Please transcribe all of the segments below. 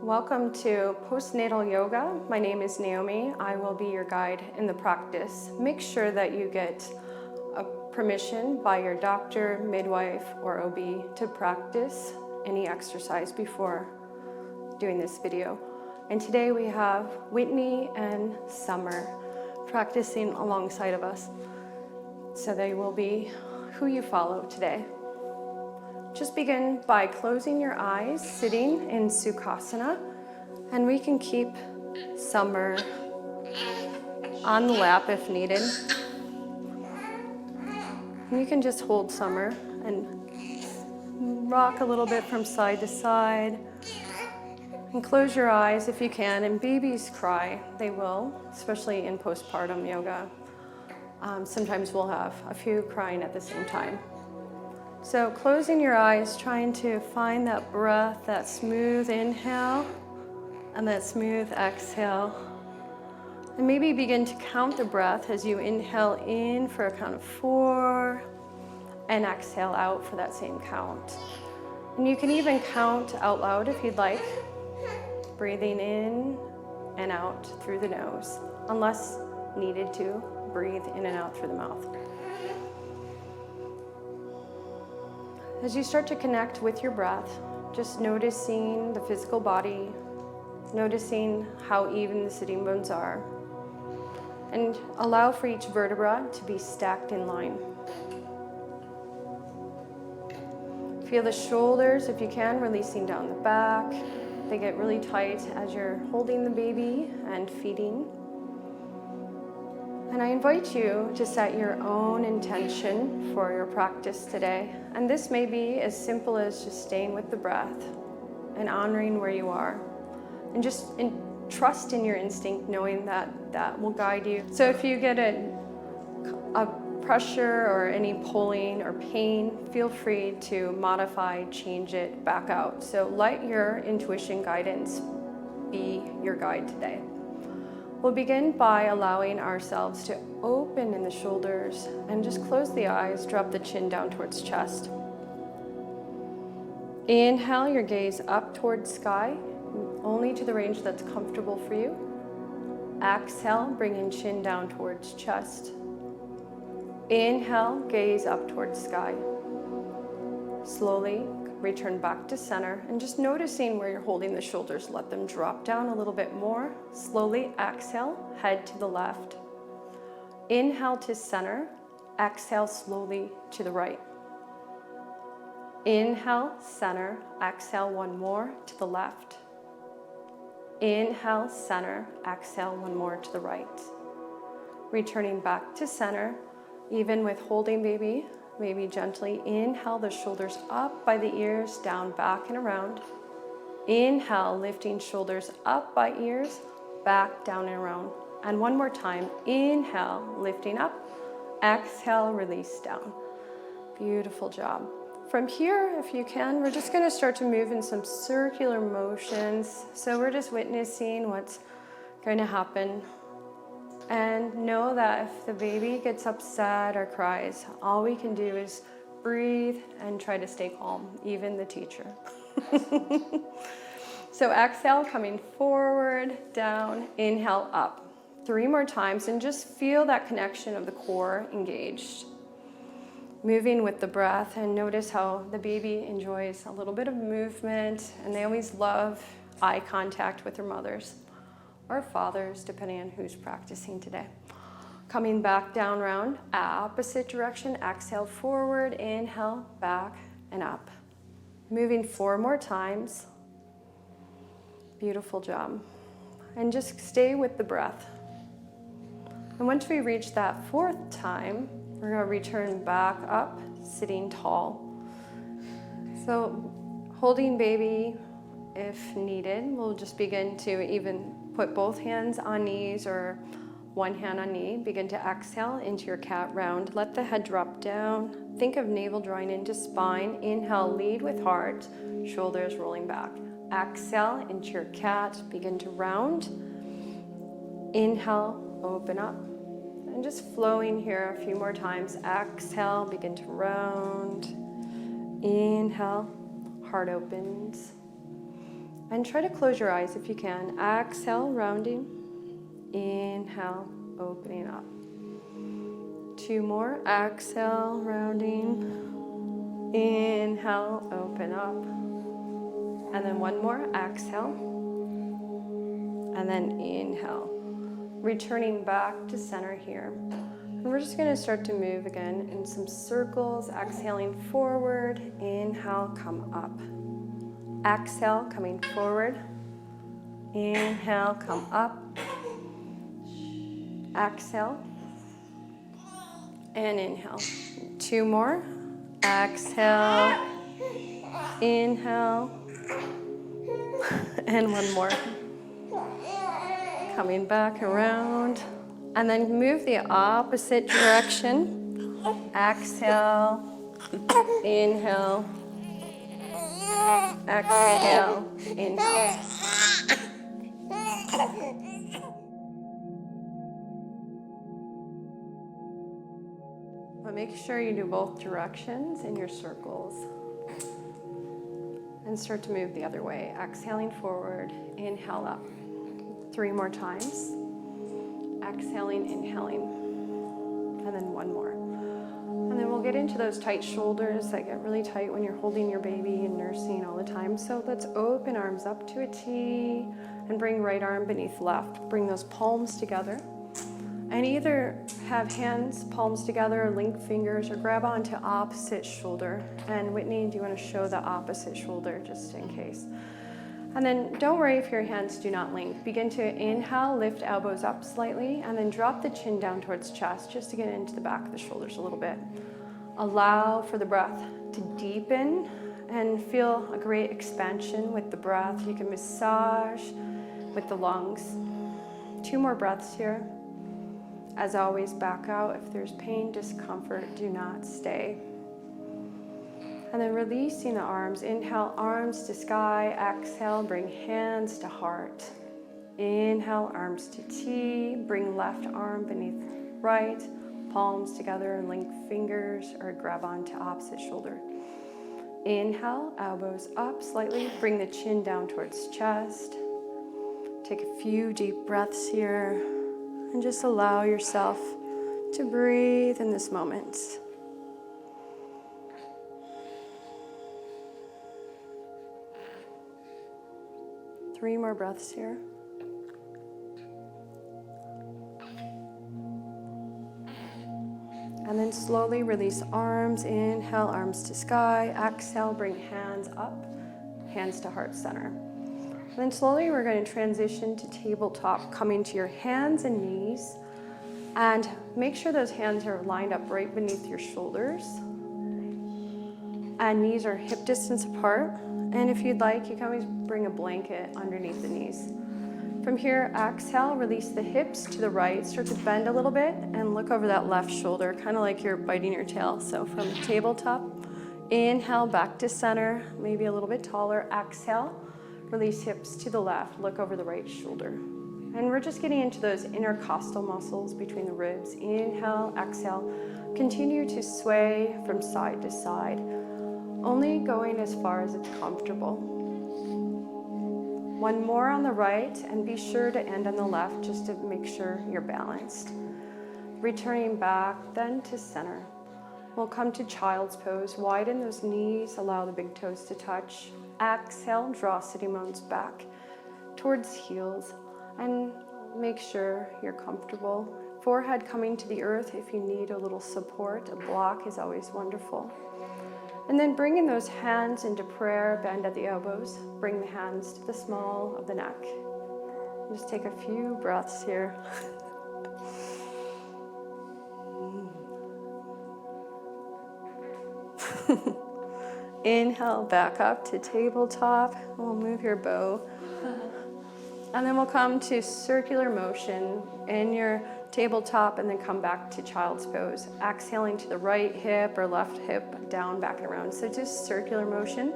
Welcome to Postnatal Yoga. My name is Naomi. I will be your guide in the practice. Make sure that you get a permission by your doctor, midwife, or OB to practice any exercise before doing this video. And today we have Whitney and Summer practicing alongside of us. So they will be who you follow today. Just begin by closing your eyes, sitting in Sukhasana, and we can keep Summer on the lap if needed. And you can just hold Summer and rock a little bit from side to side. And close your eyes if you can, and babies cry. They will, especially in postpartum yoga. Sometimes we'll have a few crying at the same time. So closing your eyes, trying to find that breath, that smooth inhale and that smooth exhale. And maybe begin to count the breath as you inhale in for a count of 4 and exhale out for that same count. And you can even count out loud if you'd like, breathing in and out through the nose, unless needed to breathe in and out through the mouth. As you start to connect with your breath, just noticing the physical body, noticing how even the sitting bones are, and allow for each vertebra to be stacked in line. Feel the shoulders, if you can, releasing down the back. They get really tight as you're holding the baby and feeding. And I invite you to set your own intention for your practice today. And this may be as simple as just staying with the breath and honoring where you are. And just trust in your instinct, knowing that that will guide you. So if you get a pressure or any pulling or pain, feel free to modify, change it, back out. So let your intuition guidance be your guide today. We'll begin by allowing ourselves to open in the shoulders and just close the eyes, drop the chin down towards chest. Inhale your gaze up towards sky, only to the range that's comfortable for you. Exhale, bringing chin down towards chest. Inhale, gaze up towards sky. Slowly return back to center and just noticing where you're holding the shoulders. Let them drop down a little bit more. Slowly exhale, head to the left. Inhale to center. Exhale slowly to the right. Inhale, center. Exhale one more to the left. Inhale, center. Exhale one more to the right. Returning back to center, even with holding baby. Maybe gently inhale the shoulders up by the ears, down, back, and around. Inhale, lifting shoulders up by ears, back, down, and around. And one more time, inhale, lifting up. Exhale, release down. Beautiful job. From here, if you can, we're just going to start to move in some circular motions. So we're just witnessing what's going to happen. And know that if the baby gets upset or cries, all we can do is breathe and try to stay calm, even the teacher. So exhale, coming forward, down, inhale, up. 3 more times, and just feel that connection of the core engaged. Moving with the breath, and notice how the baby enjoys a little bit of movement, and they always love eye contact with their mothers. Or fathers, depending on who's practicing today. Coming back down, round, opposite direction. Exhale, forward, inhale, back, and up. Moving 4 more times. Beautiful job. And just stay with the breath. And once we reach that 4th time, we're going to return back up, sitting tall. So holding baby, if needed, we'll just begin to even put both hands on knees or one hand on knee. Begin to exhale into your cat round. Let the head drop down. Think of navel drawing into spine. Inhale, lead with heart, shoulders rolling back. Exhale into your cat. Begin to round. Inhale, open up. And just flowing here a few more times. Exhale, begin to round. Inhale, heart opens. And try to close your eyes if you can. Exhale, rounding. Inhale, opening up. 2 more. Exhale, rounding. Inhale, open up. And then 1 more. Exhale. And then inhale. Returning back to center here. And we're just going to start to move again in some circles. Exhaling forward. Inhale, come up. Exhale, coming forward. Inhale, come up. Exhale. And inhale. 2 more. Exhale. Inhale. And 1 more. Coming back around. And then move the opposite direction. Exhale. Inhale. Exhale. Inhale. But make sure you do both directions in your circles. And start to move the other way. Exhaling forward, inhale up. 3 more times. Exhaling, inhaling. And then 1 more. And then we'll get into those tight shoulders that get really tight when you're holding your baby and nursing all the time. So let's open arms up to a T and bring right arm beneath left. Bring those palms together. And either have hands, palms together, or link fingers, or grab onto opposite shoulder. And Whitney, do you want to show the opposite shoulder just in case? And then don't worry if your hands do not link. Begin to inhale, lift elbows up slightly, and then drop the chin down towards chest just to get into the back of the shoulders a little bit. Allow for the breath to deepen and feel a great expansion with the breath. You can massage with the lungs. 2 more breaths here. As always, back out. If there's pain, discomfort, do not stay. And then releasing the arms. Inhale, arms to sky. Exhale, bring hands to heart. Inhale, arms to T. Bring left arm beneath right. Palms together and link fingers or grab onto opposite shoulder. Inhale, elbows up slightly. Bring the chin down towards chest. Take a few deep breaths here. And just allow yourself to breathe in this moment. Three more breaths here. And then slowly release arms. Inhale, arms to sky. Exhale, bring hands up, hands to heart center. Then slowly we're going to transition to tabletop, coming to your hands and knees. And make sure those hands are lined up right beneath your shoulders. And knees are hip distance apart. And if you'd like, you can always bring a blanket underneath the knees. From here, exhale, release the hips to the right. Start to bend a little bit and look over that left shoulder, kind of like you're biting your tail. So from tabletop, inhale, back to center, maybe a little bit taller. Exhale. Release hips to the left, look over the right shoulder. And we're just getting into those intercostal muscles between the ribs. Inhale, exhale. Continue to sway from side to side, only going as far as it's comfortable. 1 more on the right, and be sure to end on the left just to make sure you're balanced. Returning back then to center. We'll come to child's pose. Widen those knees, allow the big toes to touch. Exhale, draw sitting bones back towards heels and make sure you're comfortable. Forehead coming to the earth. If you need a little support, a block is always wonderful. And then bringing those hands into prayer, bend at the elbows. Bring the hands to the small of the neck. Just take a few breaths here. Inhale, back up to tabletop. We'll move your bow. And then we'll come to circular motion in your tabletop and then come back to child's pose. Exhaling to the right hip or left hip, down, back and around. So just circular motion.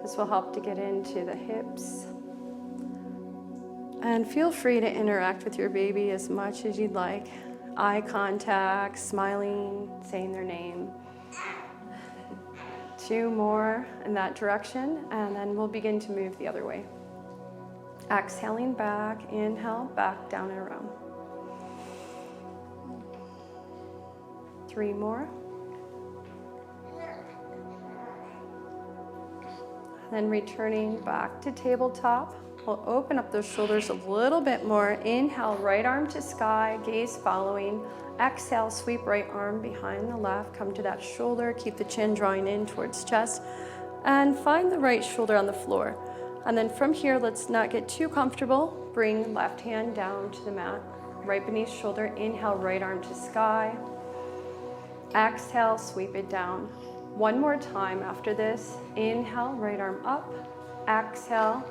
This will help to get into the hips. And feel free to interact with your baby as much as you'd like. Eye contact, smiling, saying their name. 2 more in that direction, and then we'll begin to move the other way. Exhaling back, inhale, back down and around. 3 more. Then returning back to tabletop. We'll open up those shoulders a little bit more. Inhale, right arm to sky, gaze following. Exhale, sweep right arm behind the left. Come to that shoulder, keep the chin drawing in towards chest. And find the right shoulder on the floor. And then from here, let's not get too comfortable. Bring left hand down to the mat, right beneath shoulder. Inhale, right arm to sky. Exhale, sweep it down. One more time after this. Inhale, right arm up. Exhale,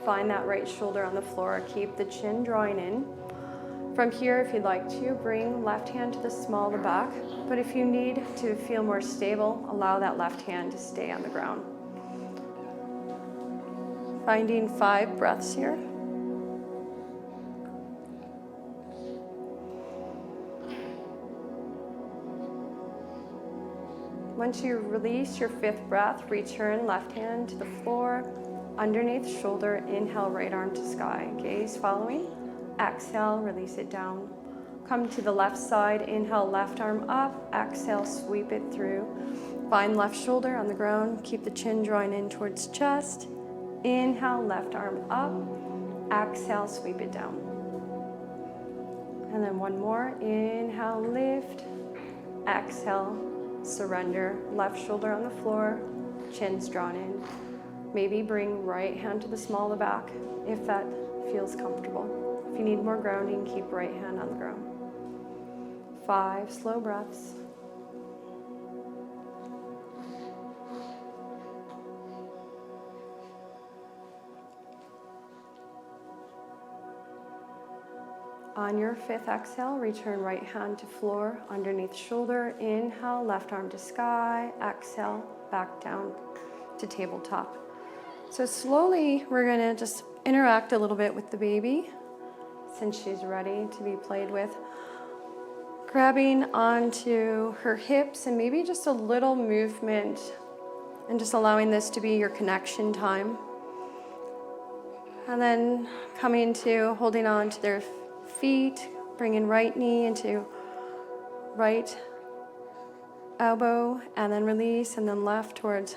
find that right shoulder on the floor. Keep the chin drawing in. From here, if you'd like to, bring left hand to the small of the back. But if you need to feel more stable, allow that left hand to stay on the ground. Finding 5 breaths here. Once you release your 5th breath, return left hand to the floor, underneath shoulder, inhale, right arm to sky, gaze following, exhale, release it down. Come to the left side, inhale, left arm up, exhale, sweep it through. Find left shoulder on the ground, keep the chin drawing in towards chest. Inhale, left arm up, exhale, sweep it down. And then one more, inhale, lift, exhale, surrender, left shoulder on the floor, chin's drawn in. Maybe bring right hand to the small of the back if that feels comfortable. If you need more grounding, keep right hand on the ground. 5 slow breaths. On your 5th exhale, return right hand to floor, underneath shoulder. Inhale, left arm to sky. Exhale, back down to tabletop. So slowly, we're gonna just interact a little bit with the baby since she's ready to be played with. Grabbing onto her hips and maybe just a little movement and just allowing this to be your connection time. And then coming to holding on to their feet, bringing right knee into right elbow and then release, and then left towards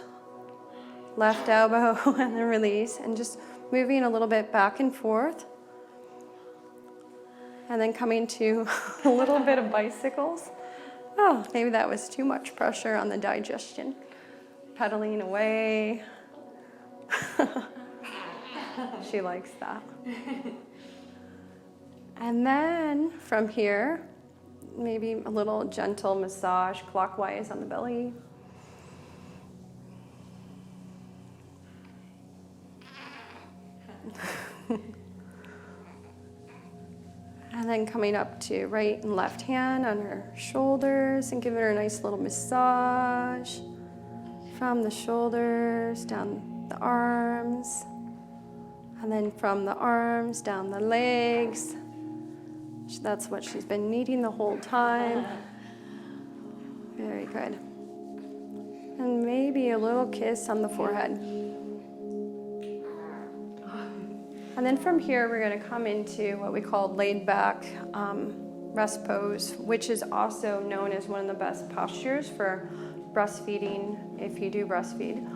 left elbow and then release, and just moving a little bit back and forth. And then coming to a little bit of bicycles. Oh, maybe that was too much pressure on the digestion. Pedaling away. She likes that. And then from here, maybe a little gentle massage clockwise on the belly. And then coming up to right and left hand on her shoulders and giving her a nice little massage from the shoulders down the arms, and then from the arms down the legs. That's what she's been needing the whole time. Very good. And maybe a little kiss on the forehead. And then from here, we're going to come into what we call laid back rest pose, which is also known as one of the best postures for breastfeeding if you do breastfeed.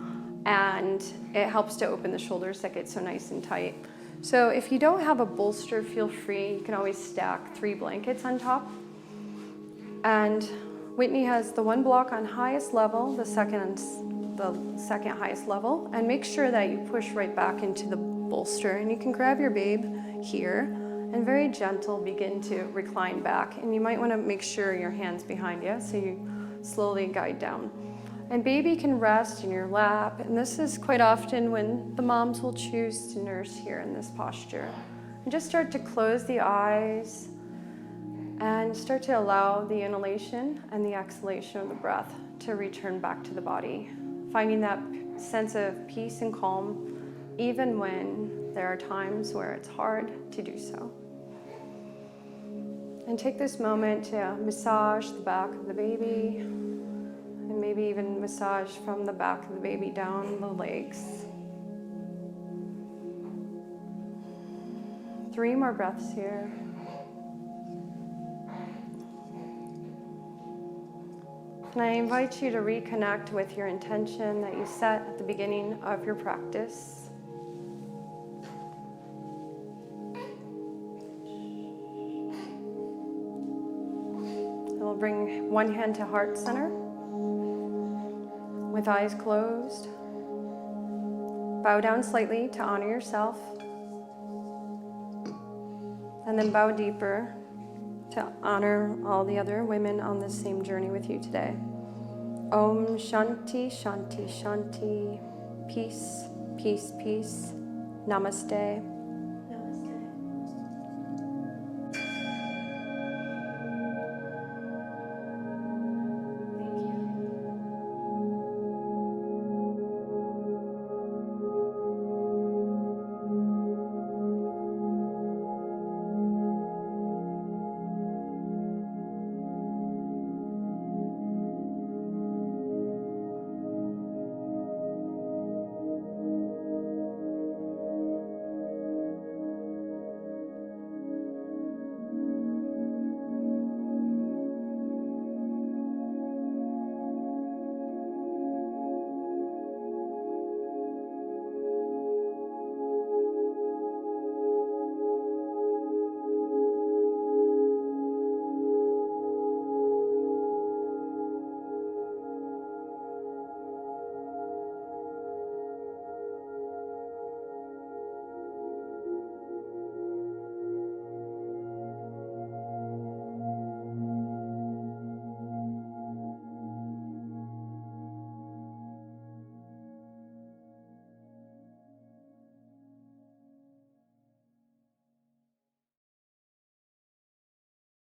And it helps to open the shoulders that get so nice and tight. So if you don't have a bolster, feel free. You can always stack 3 blankets on top. And Whitney has the one block on highest level, the second highest level, and make sure that you push right back into the bolster. And you can grab your babe here and very gentle begin to recline back. And you might want to make sure your hand's behind you so you slowly guide down. And baby can rest in your lap, and this is quite often when the moms will choose to nurse here in this posture. And just start to close the eyes and start to allow the inhalation and the exhalation of the breath to return back to the body, finding that sense of peace and calm, even when there are times where it's hard to do so. And take this moment to massage the back of the baby, and maybe even massage from the back of the baby down the legs. 3 more breaths here. And I invite you to reconnect with your intention that you set at the beginning of your practice. We'll bring one hand to heart center with eyes closed. Bow down slightly to honor yourself. And then bow deeper to honor all the other women on this same journey with you today. Om Shanti, Shanti, Shanti. Peace, peace, peace. Namaste.